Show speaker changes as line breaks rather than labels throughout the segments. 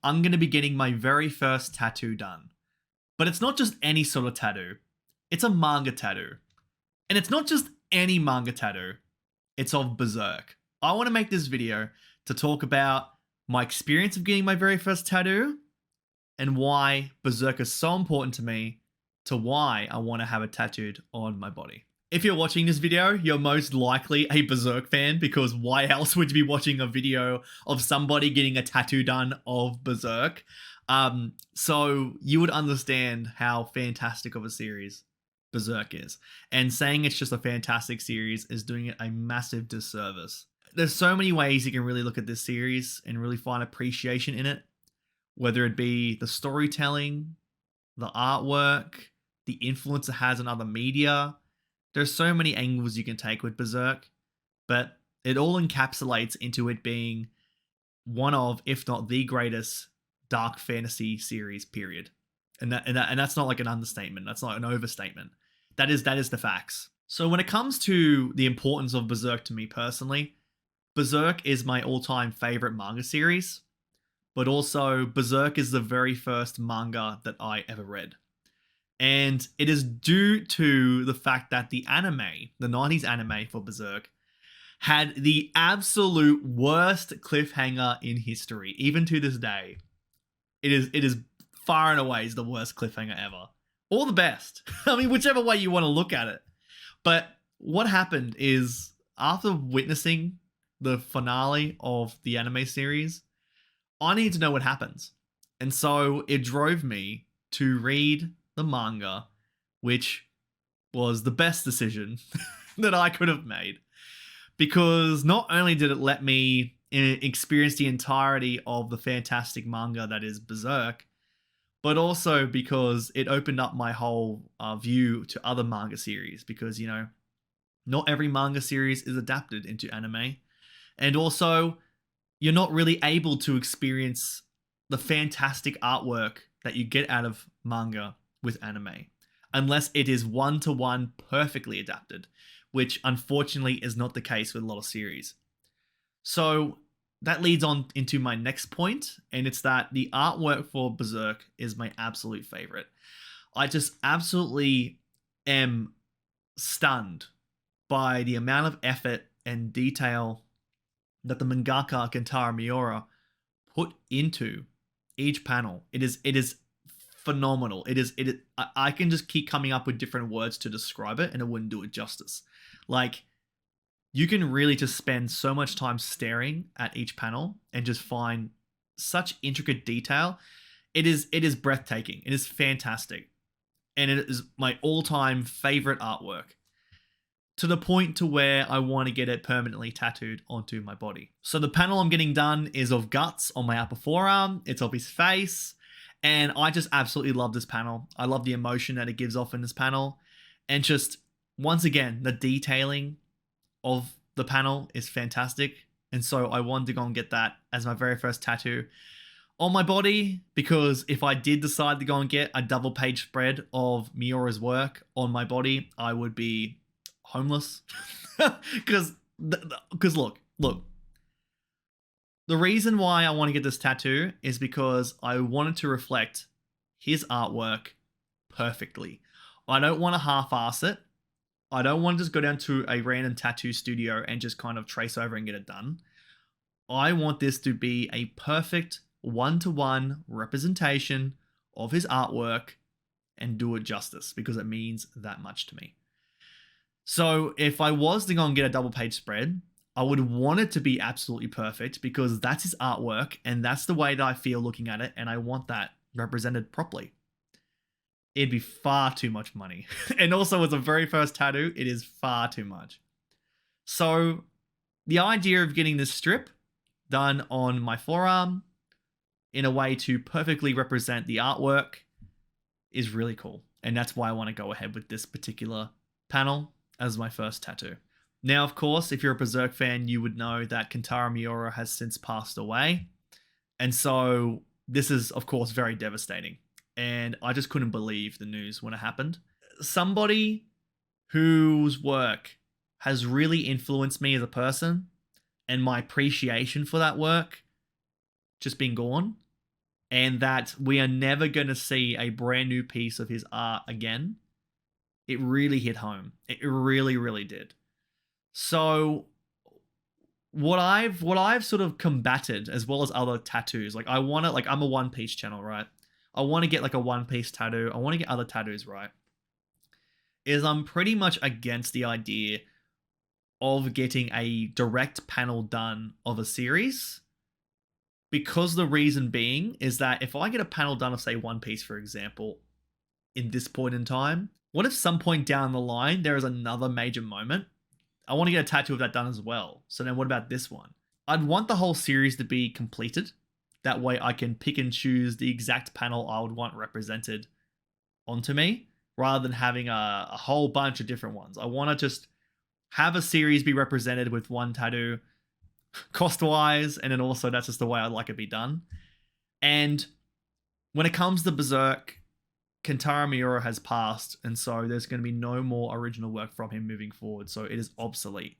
I'm going to be getting my very first tattoo done. But it's not just any sort of tattoo. It's a manga tattoo. And it's not just any manga tattoo. It's of Berserk. I want to make this video to talk about my experience of getting my very first tattoo and why Berserk is so important to me, to why I want to have it tattooed on my body. If you're watching this video, you're most likely a Berserk fan, because why else would you be watching a video of somebody getting a tattoo done of Berserk? So you would understand how fantastic of a series Berserk is. And saying it's just a fantastic series is doing it a massive disservice. There's so many ways you can really look at this series and really find appreciation in it, whether it be the storytelling, the artwork, the influence it has on other media. There's so many angles you can take with Berserk, but it all encapsulates into it being one of, if not the greatest, dark fantasy series, period. And that's not like an understatement. That's not an overstatement. That is the facts. So when it comes to the importance of Berserk to me personally, Berserk is my all-time favorite manga series, but also Berserk is the very first manga that I ever read. And it is due to the fact that the anime, the 90s anime for Berserk, had the absolute worst cliffhanger in history. Even to this day, it is far and away the worst cliffhanger ever. Or the best. I mean, whichever way you want to look at it. But what happened is, after witnessing the finale of the anime series, I need to know what happens. And so it drove me to read the manga, which was the best decision that I could have made. Because not only did it let me experience the entirety of the fantastic manga that is Berserk, but also because it opened up my whole view to other manga series. Because, you know, not every manga series is adapted into anime. And also, you're not really able to experience the fantastic artwork that you get out of manga with anime, unless it is one-to-one perfectly adapted, which unfortunately is not the case with a lot of series. So that leads on into my next point, and it's that the artwork for Berserk is my absolute favorite. I just absolutely am stunned by the amount of effort and detail that the mangaka Kentaro Miura put into each panel. It is phenomenal. I can just keep coming up with different words to describe it, and it wouldn't do it justice. Like, you can really just spend so much time staring at each panel and just find such intricate detail. It is breathtaking. It is fantastic. And it is my all-time favorite artwork, to the point to where I want to get it permanently tattooed onto my body. So the panel I'm getting done is of Guts on my upper forearm. It's of his face. And I just absolutely love this panel. I love the emotion that it gives off in this panel. And just, once again, the detailing of the panel is fantastic. And so I wanted to go and get that as my very first tattoo on my body, because if I did decide to go and get a double page spread of Miura's work on my body, I would be homeless. Because look, the reason why I want to get this tattoo is because I wanted to reflect his artwork perfectly. I don't want to half-ass it. I don't want to just go down to a random tattoo studio and just kind of trace over and get it done. I want this to be a perfect one-to-one representation of his artwork and do it justice, because it means that much to me. So if I was to go and get a double page spread, I would want it to be absolutely perfect, because that's his artwork and that's the way that I feel looking at it, and I want that represented properly. It'd be far too much money. And also, as a very first tattoo, it is far too much. So the idea of getting this strip done on my forearm in a way to perfectly represent the artwork is really cool. And that's why I want to go ahead with this particular panel as my first tattoo. Now, of course, if you're a Berserk fan, you would know that Kentaro Miura has since passed away. And so this is, of course, very devastating. And I just couldn't believe the news when it happened. Somebody whose work has really influenced me as a person, and my appreciation for that work just being gone, and that we are never going to see a brand new piece of his art again, it really hit home. It really, really did. So what I've sort of combated, as well as other tattoos, like I want to, like, I'm a One Piece channel, right? I want to get like a One Piece tattoo. I want to get other tattoos, right? Is I'm pretty much against the idea of getting a direct panel done of a series, because the reason being is that if I get a panel done of, say, One Piece, for example, in this point in time, what if some point down the line there is another major moment? I want to get a tattoo of that done as well. So then what about this one? I'd want the whole series to be completed. That way I can pick and choose the exact panel I would want represented onto me, rather than having a whole bunch of different ones. I want to just have a series be represented with one tattoo, cost-wise, and then also that's just the way I'd like it to be done. And when it comes to Berserk, Kentaro Miura has passed, and so there's going to be no more original work from him moving forward, so it is obsolete.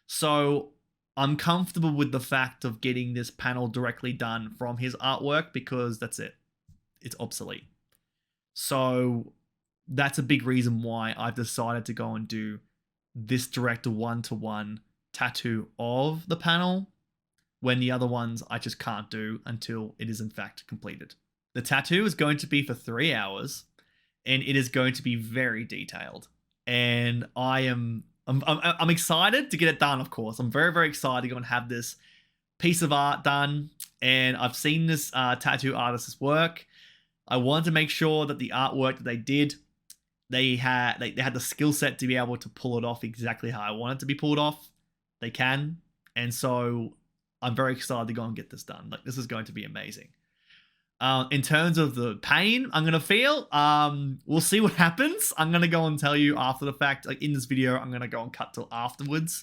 So I'm comfortable with the fact of getting this panel directly done from his artwork, because that's it. It's obsolete. So that's a big reason why I've decided to go and do this direct one-to-one tattoo of the panel, when the other ones I just can't do until it is in fact completed. The tattoo is going to be for 3 hours, and it is going to be very detailed. And I'm excited to get it done, of course. I'm very, very excited to go and have this piece of art done. And I've seen this tattoo artist's work. I wanted to make sure that the artwork that they did, they had the skill set to be able to pull it off exactly how I want it to be pulled off. They can. And so I'm very excited to go and get this done. Like, this is going to be amazing. In terms of the pain I'm going to feel, we'll see what happens. I'm going to go and tell you after the fact. Like, in this video, I'm going to go and cut till afterwards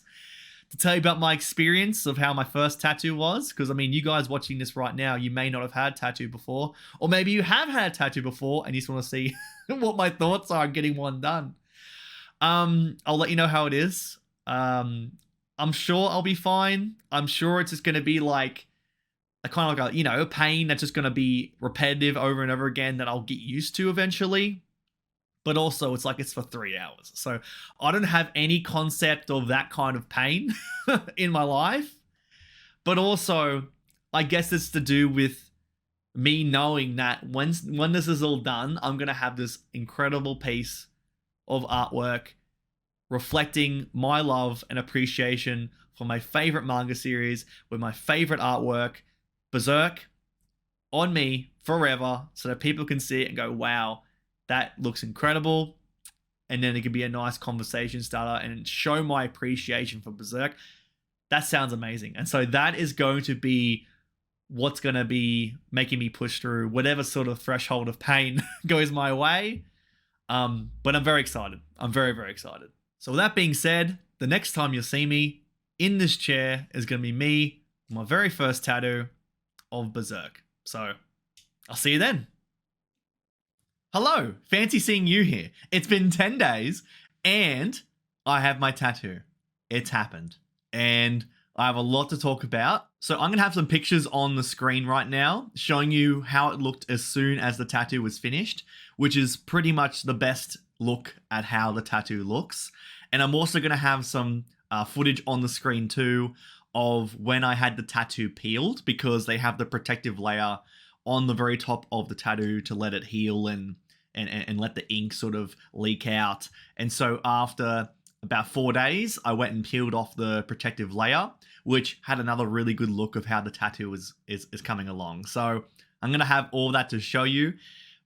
to tell you about my experience of how my first tattoo was. Because, I mean, you guys watching this right now, you may not have had a tattoo before. Or maybe you have had a tattoo before and you just want to see what my thoughts are on getting one done. I'll let you know how it is. I'm sure I'll be fine. I'm sure it's just going to be like a kind of like a, you know, a pain that's just going to be repetitive over and over again that I'll get used to eventually. But also it's like it's for 3 hours. So I don't have any concept of that kind of pain in my life. But also, I guess it's to do with me knowing that when this is all done, I'm going to have this incredible piece of artwork reflecting my love and appreciation for my favorite manga series with my favorite artwork, Berserk, on me forever, so that people can see it and go, wow, that looks incredible. And then it could be a nice conversation starter and show my appreciation for Berserk. That sounds amazing. And so that is going to be what's going to be making me push through whatever sort of threshold of pain goes my way. But I'm very excited. I'm very, very excited. So with that being said, the next time you'll see me in this chair is going to be me, my very first tattoo of Berserk. So I'll see you then. Hello, fancy seeing you here. It's been 10 days and I have my tattoo. It's happened. And I have a lot to talk about. So I'm going to have some pictures on the screen right now showing you how it looked as soon as the tattoo was finished, which is pretty much the best look at how the tattoo looks. And I'm also going to have some footage on the screen too of when I had the tattoo peeled, because they have the protective layer on the very top of the tattoo to let it heal and let the ink sort of leak out. And so after about 4 days, I went and peeled off the protective layer, which had another really good look of how the tattoo is coming along. So I'm going to have all that to show you,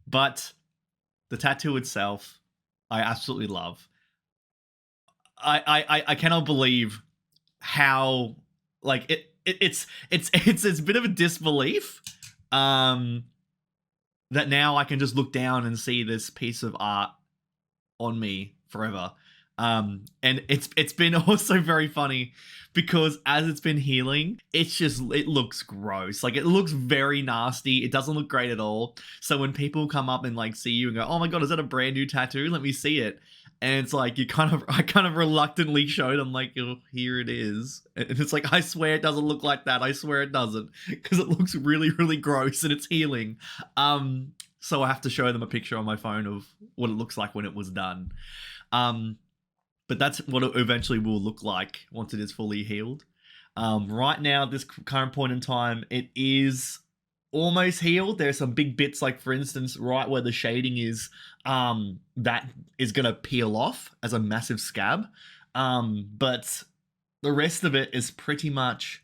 but the tattoo itself, I absolutely love. I cannot believe how, like, it's a bit of a disbelief that now I can just look down and see this piece of art on me forever. And it's been also very funny because as it's been healing, it looks gross. Like, it looks very nasty. It doesn't look great at all. So when people come up and like see you and go, oh my God, is that a brand new tattoo? Let me see it. And it's like, I kind of reluctantly showed him, like, oh, here it is. And it's like, I swear it doesn't look like that. I swear it doesn't. Because it looks really, really gross and it's healing. So I have to show them a picture on my phone of what it looks like when it was done. But that's what it eventually will look like once it is fully healed. Right now, at this current point in time, it is almost healed. There's some big bits, like for instance, right where the shading is, that is going to peel off as a massive scab. But the rest of it is pretty much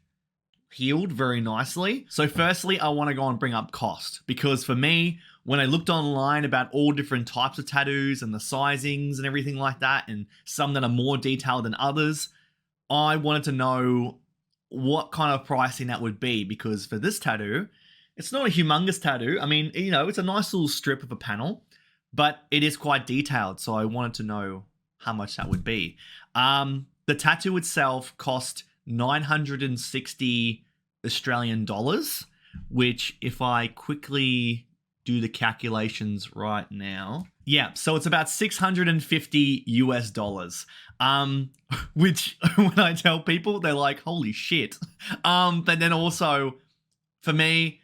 healed very nicely. So firstly, I want to go and bring up cost, because for me, when I looked online about all different types of tattoos and the sizings and everything like that, and some that are more detailed than others, I wanted to know what kind of pricing that would be, because for this tattoo, it's not a humongous tattoo. I mean, you know, it's a nice little strip of a panel, but it is quite detailed. So I wanted to know how much that would be. The tattoo itself cost 960 Australian dollars, which if I quickly do the calculations right now, yeah, so it's about 650 US dollars. Which when I tell people, they're like, holy shit. But then also for me,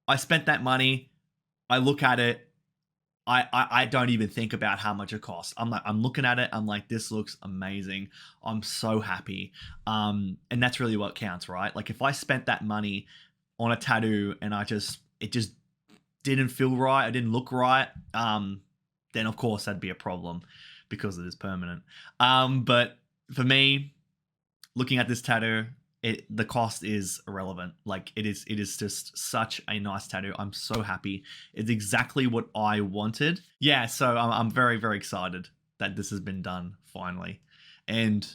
I spent that money. I look at it. I don't even think about how much it costs. I'm looking at it. I'm like, this looks amazing. I'm so happy. And that's really what counts, right? Like if I spent that money on a tattoo and it just didn't feel right, I didn't look right, then of course that'd be a problem because it is permanent. But for me, looking at this tattoo, the cost is irrelevant. Like it is just such a nice tattoo. I'm so happy. It's exactly what I wanted. Yeah, so I'm very, very excited that this has been done finally. And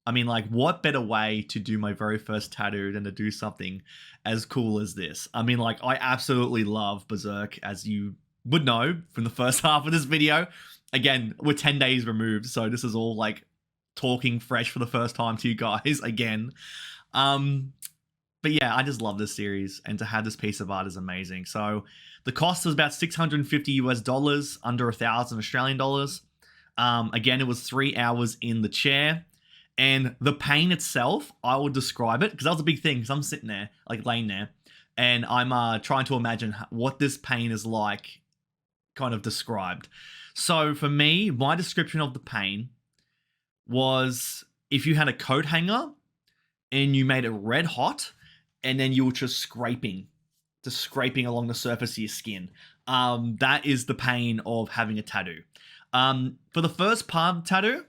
I mean, like, what better way to do my very first tattoo than to do something as cool as this? I mean, like, I absolutely love Berserk, as you would know from the first half of this video. Again, we're 10 days removed, so this is all like talking fresh for the first time to you guys again. But yeah, I just love this series, and to have this piece of art is amazing. So the cost was about 650 US dollars, under 1,000 Australian dollars. Again, it was 3 hours in the chair, and the pain itself, I would describe it, because that was a big thing, because I'm sitting there, like laying there, and I'm trying to imagine what this pain is like, kind of described. So for me, my description of the pain was if you had a coat hanger and you made it red hot, and then you were just scraping along the surface of your skin. That is the pain of having a tattoo. For the first part of the tattoo,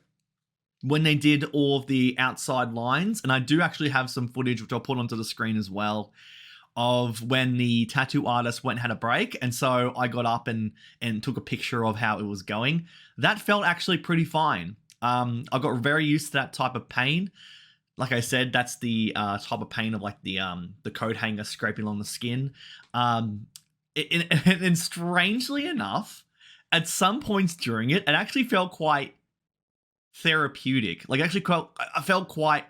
when they did all of the outside lines, and I do actually have some footage, which I'll put onto the screen as well, of when the tattoo artist went and had a break, and so I got up and took a picture of how it was going. That felt actually pretty fine. I got very used to that type of pain. Like I said, that's the type of pain of like the coat hanger scraping along the skin. And strangely enough, at some points during it, it actually felt quite therapeutic. Like I felt quite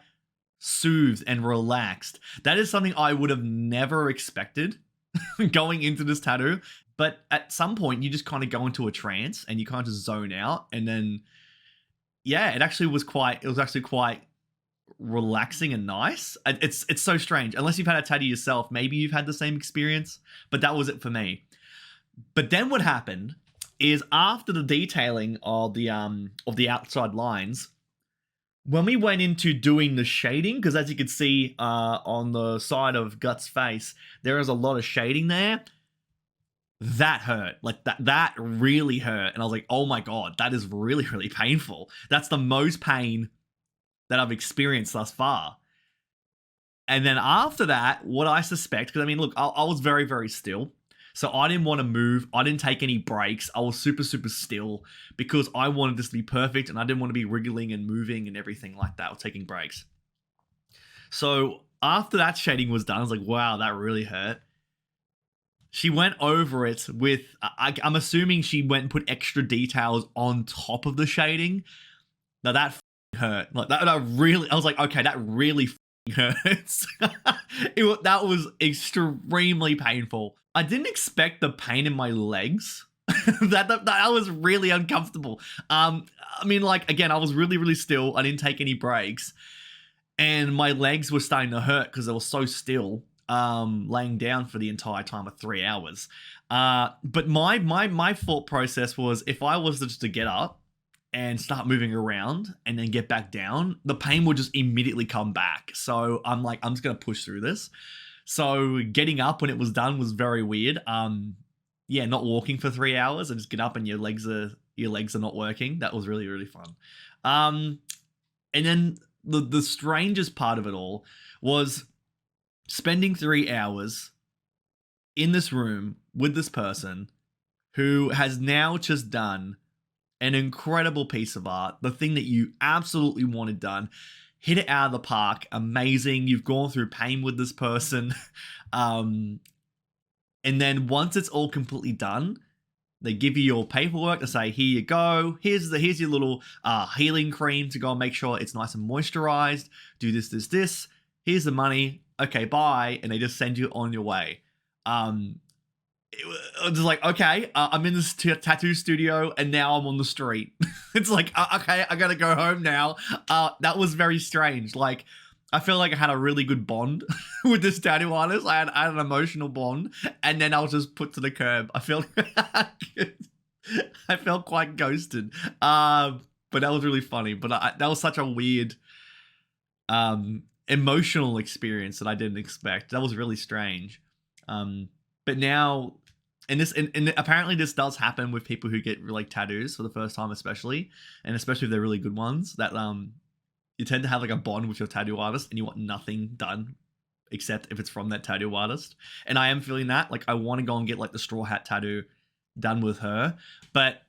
soothed and relaxed. That is something I would have never expected going into this tattoo. But at some point, you just kind of go into a trance and you kind of just zone out. And then, yeah, it was actually quite relaxing and nice. It's so strange. Unless you've had a tattoo yourself, maybe you've had the same experience, but that was it for me. But then what happened is, after the detailing of the outside lines, when we went into doing the shading, because as you can see on the side of Guts' face, there is a lot of shading there. That hurt. Like that really hurt. And I was like, oh my God, that is really, really painful. That's the most pain that I've experienced thus far. And then after that, what I suspect, because I mean, look, I was very, very still. So I didn't want to move. I didn't take any breaks. I was super, super still because I wanted this to be perfect, and I didn't want to be wriggling and moving and everything like that or taking breaks. So after that shading was done, I was like, wow, that really hurt. She went over it with, I'm assuming she went and put extra details on top of the shading. Now that hurt. Like that really, I was like, okay, that really hurts. That was extremely painful. I didn't expect the pain in my legs That was really uncomfortable. I mean, like, again, I was really, really still. I didn't take any breaks, and my legs were starting to hurt because they were so still, laying down for the entire time of 3 hours. But my thought process was, if I was just to get up and start moving around and then get back down, the pain would just immediately come back. So I'm like, I'm just gonna push through this. So getting up when it was done was very weird. Yeah, not walking for 3 hours and just get up and your legs are not working. That was really, really fun. And then the strangest part of it all was spending 3 hours in this room with this person who has now just done an incredible piece of art, the thing that you absolutely wanted done, hit it out of the park, amazing. You've gone through pain with this person. And then once it's all completely done, they give you your paperwork to say, here you go. Here's your little healing cream to go and make sure it's nice and moisturized. Do this. Here's the money. Okay, bye. And they just send you on your way. It was just like, okay, I'm in this tattoo studio and now I'm on the street. It's like, okay, I gotta go home now. That was very strange. Like, I feel like I had a really good bond with this tattoo artist. I had an emotional bond, and then I was just put to the curb. I felt I felt quite ghosted. But that was really funny. But that was such a weird emotional experience that I didn't expect. That was really strange. But now, and apparently this does happen with people who get like tattoos for the first time, especially if they're really good ones. That you tend to have like a bond with your tattoo artist, and you want nothing done except if it's from that tattoo artist. And I am feeling that. Like, I want to go and get like the straw hat tattoo done with her, but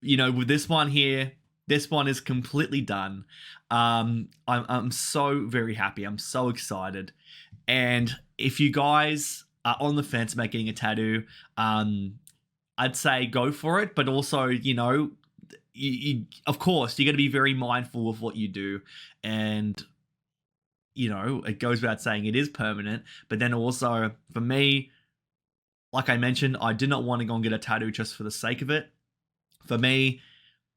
with this one here, this one is completely done. I'm so very happy. I'm so excited. And if you guys are on the fence about getting a tattoo, I'd say go for it. But also, you of course, you're going to be very mindful of what you do. And, it goes without saying it is permanent. But then also, for me, like I mentioned, I did not want to go and get a tattoo just for the sake of it. For me,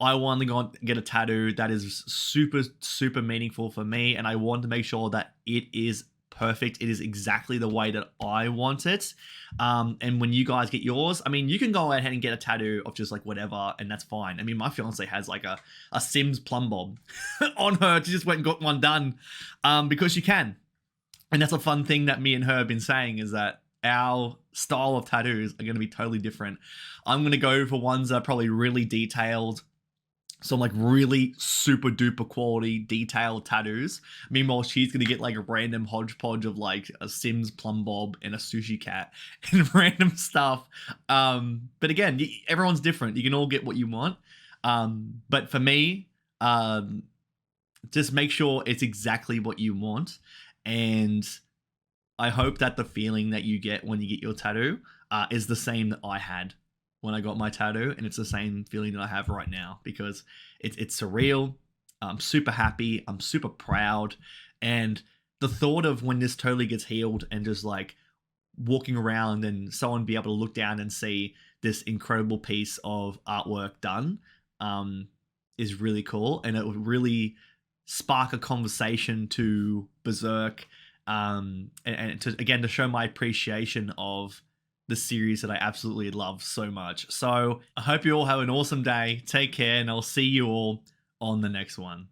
I want to go and get a tattoo that is super, super meaningful for me. And I want to make sure that it is perfect. It is exactly the way that I want it. And when you guys get yours, I mean, you can go ahead and get a tattoo of just like whatever, and that's fine. I mean, my fiance has like a Sims plumb bob on her. She just went and got one done because she can. And that's a fun thing that me and her have been saying, is that our style of tattoos are going to be totally different. I'm going to go for ones that are probably really detailed. Some like really super duper quality detailed tattoos. Meanwhile, she's gonna get like a random hodgepodge of like a Sims plumb bob and a sushi cat and random stuff. But again, everyone's different. You can all get what you want. But for me, just make sure it's exactly what you want. And I hope that the feeling that you get when you get your tattoo is the same that I had when I got my tattoo, and it's the same feeling that I have right now, because it's surreal. I'm super happy. I'm super proud. And the thought of when this totally gets healed and just like walking around and someone be able to look down and see this incredible piece of artwork done is really cool. And it would really spark a conversation to Berserk, and to show my appreciation of the series that I absolutely love so much. So I hope you all have an awesome day. Take care, and I'll see you all on the next one.